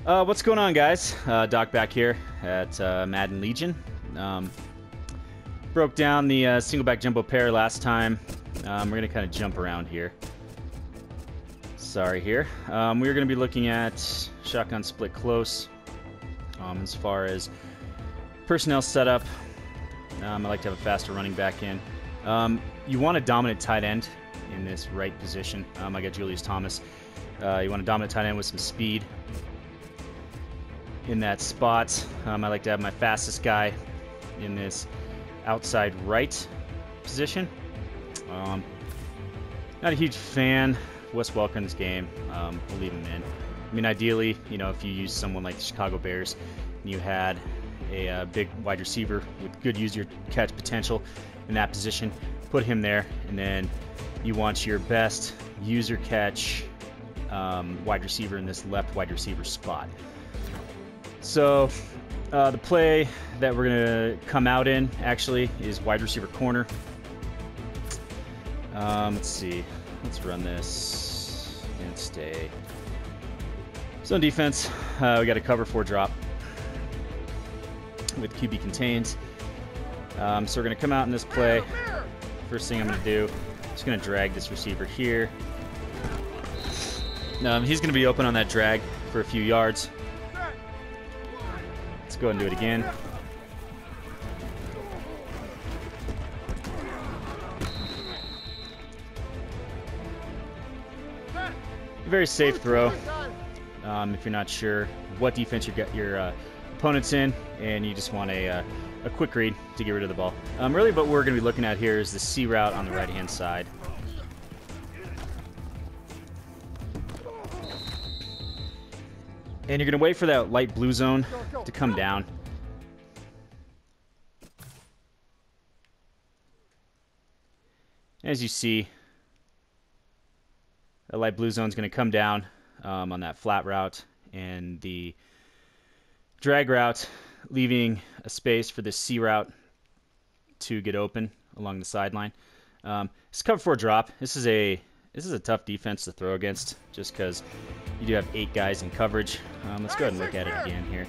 What's going on, guys? Doc back here at Madden Legion. Broke down the single back jumbo pair last time. We're going to kind of jump around here. Sorry here. We're going to be looking at shotgun split close. As far as personnel setup, I like to have a faster running back in. You want a dominant tight end in this right position. I got Julius Thomas. You want a dominant tight end with some speed in that spot. I like to have my fastest guy in this outside right position. Not a huge fan of Wes Welker's game. We'll leave him in. I mean, ideally, you know, if you use someone like the Chicago Bears and you had a big wide receiver with good user catch potential in that position, put him there, and then you want your best user catch wide receiver in this left wide receiver spot. So the play that we're going to come out in actually is wide receiver corner. Let's see. Let's run this and stay. Zone defense. We got a cover 4 drop with QB contains. So we're going to come out in this play. First thing I'm going to do, just going to drag this receiver here. He's going to be open on that drag for a few yards. Let's go ahead and do it again. A very safe throw. If you're not sure what defense you got your opponent's in, and you just want a quick read to get rid of the ball. Really, what we're going to be looking at here is the C route on the right-hand side. And you're going to wait for that light blue zone to come down. As you see, the light blue zone is going to come down on that flat route, and the drag route leaving a space for the C route to get open along the sideline. It's cover 4 drop. This is a tough defense to throw against, just because you do have 8 guys in coverage. Let's go ahead and look at it again here.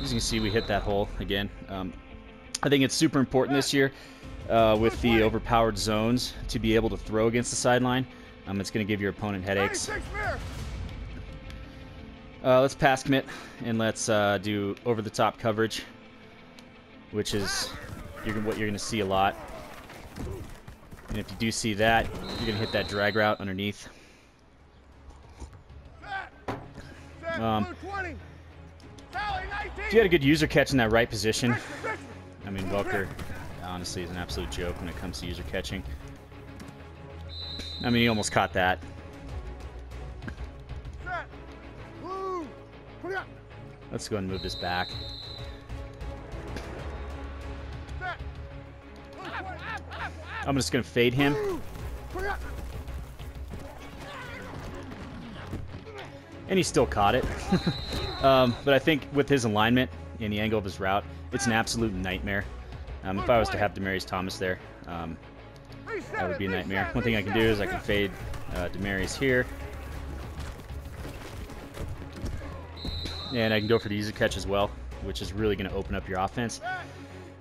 As you can see, we hit that hole again. I think it's super important this year with the overpowered zones to be able to throw against the sideline. It's going to give your opponent headaches. Let's pass commit, and let's do over-the-top coverage, which is what you're going to see a lot. And if you do see that, you're going to hit that drag route underneath. If you had a good user catch in that right position, I mean, Welker honestly is an absolute joke when it comes to user catching. I mean, he almost caught that. Let's go ahead and move this back. I'm just going to fade him. And he still caught it. But I think with his alignment and the angle of his route, it's an absolute nightmare. If I was to have Demaryius Thomas there, that would be a nightmare. One thing I can do is I can fade Demaryius here. And I can go for the user catch as well, which is really going to open up your offense.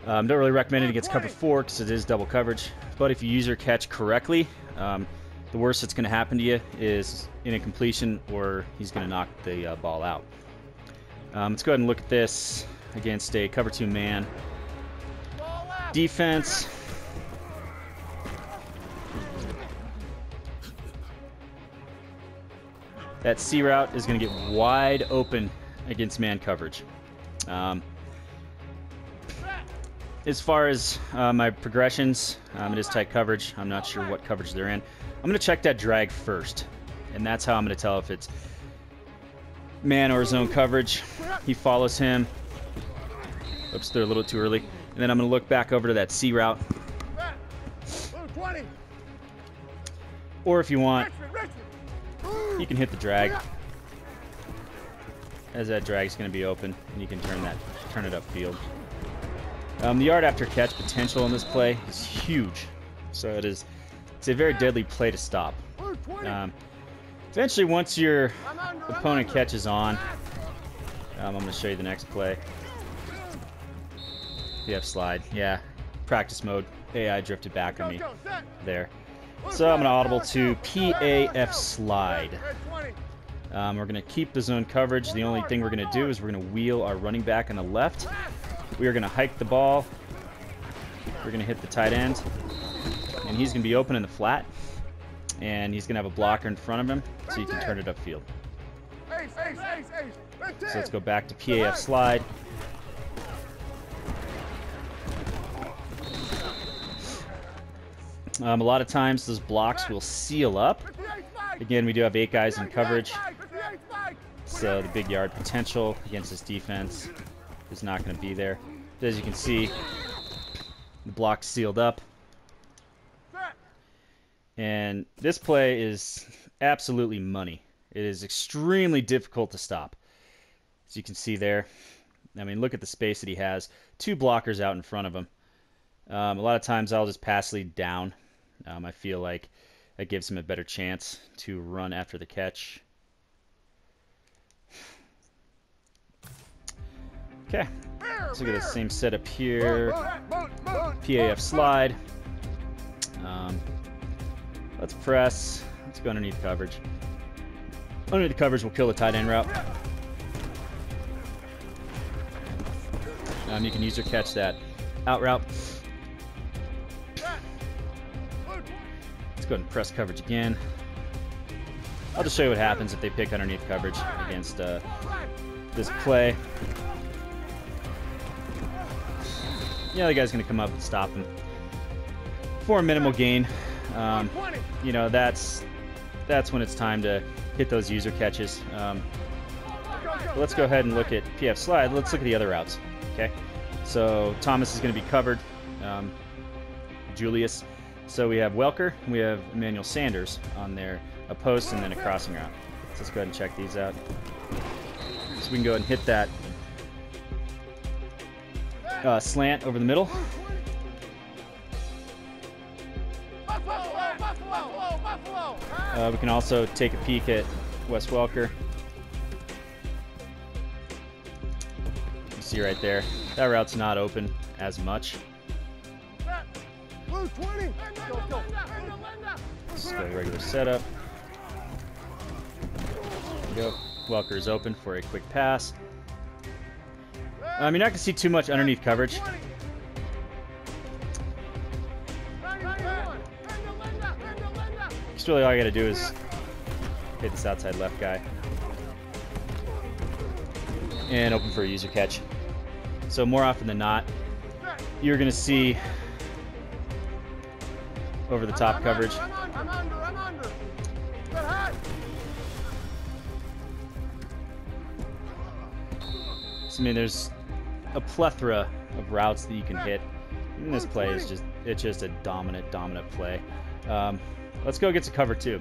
Don't really recommend it against cover 4 because it is double coverage. But if you user catch correctly, the worst that's going to happen to you is an incompletion, or he's going to knock the ball out. Let's go ahead and look at this against a cover 2 man defense. That C route is going to get wide open against man coverage. As far as my progressions, it is tight coverage. I'm not sure what coverage they're in. I'm going to check that drag first, and that's how I'm going to tell if it's man or zone coverage. He follows him. Oops, they're a little too early. And then I'm going to look back over to that C route. Or if you want, you can hit the drag, as that drag is going to be open, and you can turn it upfield. The yard after catch potential in this play is huge. So it is It's a very deadly play to stop. Eventually, once your opponent catches on, I'm going to show you the next play. PF slide. Yeah, practice mode. AI drifted back on me there. So I'm going to audible to PAF slide. We're going to keep the zone coverage. The only thing we're going to do is we're going to wheel our running back on the left. We are going to hike the ball. We're going to hit the tight end. And he's going to be open in the flat. And he's going to have a blocker in front of him, so you can turn it upfield. So let's go back to PAF slide. A lot of times those blocks will seal up. Again, we do have 8 guys in coverage. So the big yard potential against this defense is not going to be there. But as you can see, the block's sealed up. And this play is absolutely money. It is extremely difficult to stop. As you can see there, I mean, look at the space that he has. 2 blockers out in front of him. A lot of times I'll just pass lead down. I feel like that gives him a better chance to run after the catch. Okay, let's look at the same setup here. PAF slide. Let's press. Let's go underneath coverage. Underneath the coverage will kill the tight end route. You can use your catch that out route. Let's go ahead and press coverage again. I'll just show you what happens if they pick underneath coverage against this play. Yeah, the guy's going to come up and stop him for a minimal gain. You know, that's when it's time to hit those user catches. Let's go ahead and look at PF slide. Let's look at the other routes. Okay, so Thomas is going to be covered. Julius. So we have Welker, we have Emmanuel Sanders on there, a post and then a crossing route. So let's go ahead and check these out. So we can go ahead and hit that slant over the middle. We can also take a peek at Wes Welker. You see right there, that route's not open as much. Let's go regular setup. There we go. Welker is open for a quick pass. You're not going to see too much underneath coverage. Just really all I got to do is hit this outside left guy. And open for a user catch. So more often than not, you're going to see over the top coverage. So, I mean, there's a plethora of routes that you can hit. And this play is just a dominant play. Let's go get to cover 2.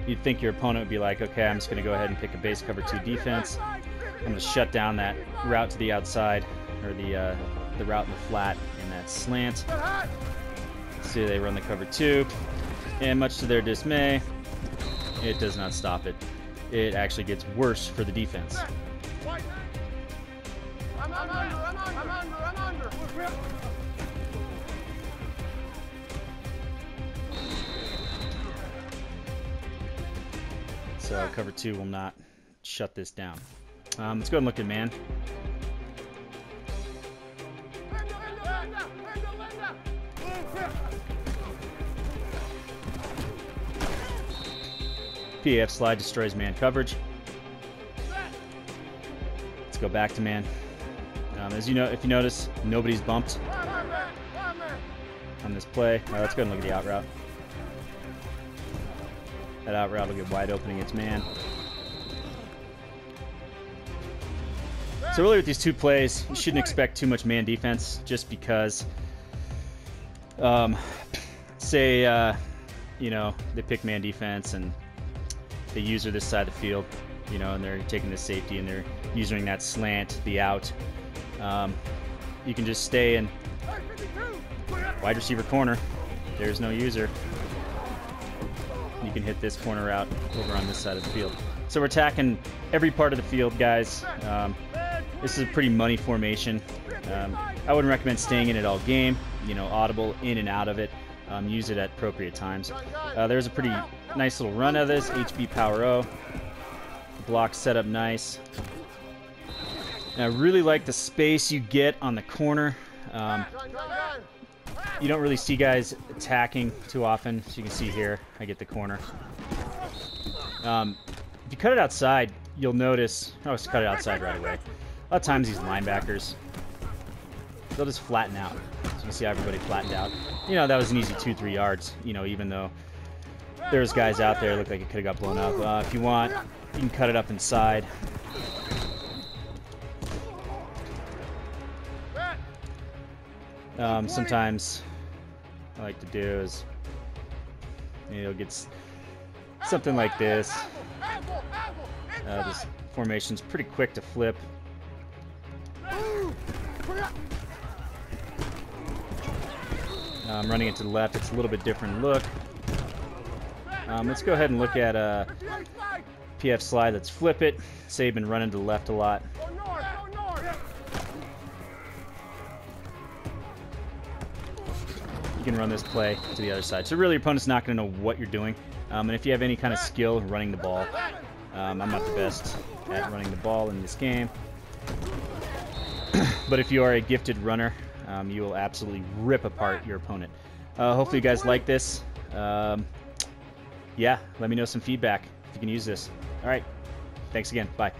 You'd think your opponent would be like, okay, I'm just going to go ahead and pick a base cover 2 defense. I'm going to shut down that route to the outside, or the route in the flat and that slant. See, they run the cover 2, and much to their dismay, it does not stop it. It actually gets worse for the defense. So cover 2 will not shut this down. Let's go and look at man. PAF slide destroys man coverage. Let's go back to man. As you know, if you notice, nobody's bumped on this play. All right, let's go and look at the out route. That out route will get wide open against man. So really with these 2 plays, you shouldn't expect too much man defense, just because, say, you know, they pick man defense and they user this side of the field, you know, and they're taking the safety and they're using that slant, the out. You can just stay in wide receiver corner There's no user. You can hit this corner route over on this side of the field. So we're attacking every part of the field, guys. This is a pretty money formation. I wouldn't recommend staying in it all game. You know, audible in and out of it. Use it at appropriate times. There's a pretty nice little run of this. HB Power O. Block set up nice. And I really like the space you get on the corner. You don't really see guys attacking too often. As you can see here, I get the corner. If you cut it outside, you'll notice... Oh, let's cut it outside right away. A lot of times these linebackers, they'll just flatten out. So you can see everybody flattened out. You know, that was an easy 2-3 yards, you know, even though there's guys out there look like it could have got blown up. If you want, you can cut it up inside. Sometimes I like to do is, you know, get something like this. This formation's pretty quick to flip. Running it to the left, it's a little bit different look. Let's go ahead and look at PF slide. Let's flip it. Say you've been running to the left a lot. You can run this play to the other side. So really your opponent's not going to know what you're doing. And if you have any kind of skill running the ball, I'm not the best at running the ball in this game. But if you are a gifted runner, you will absolutely rip apart your opponent. Hopefully you guys like this. Yeah, let me know some feedback if you can use this. All right, thanks again. Bye.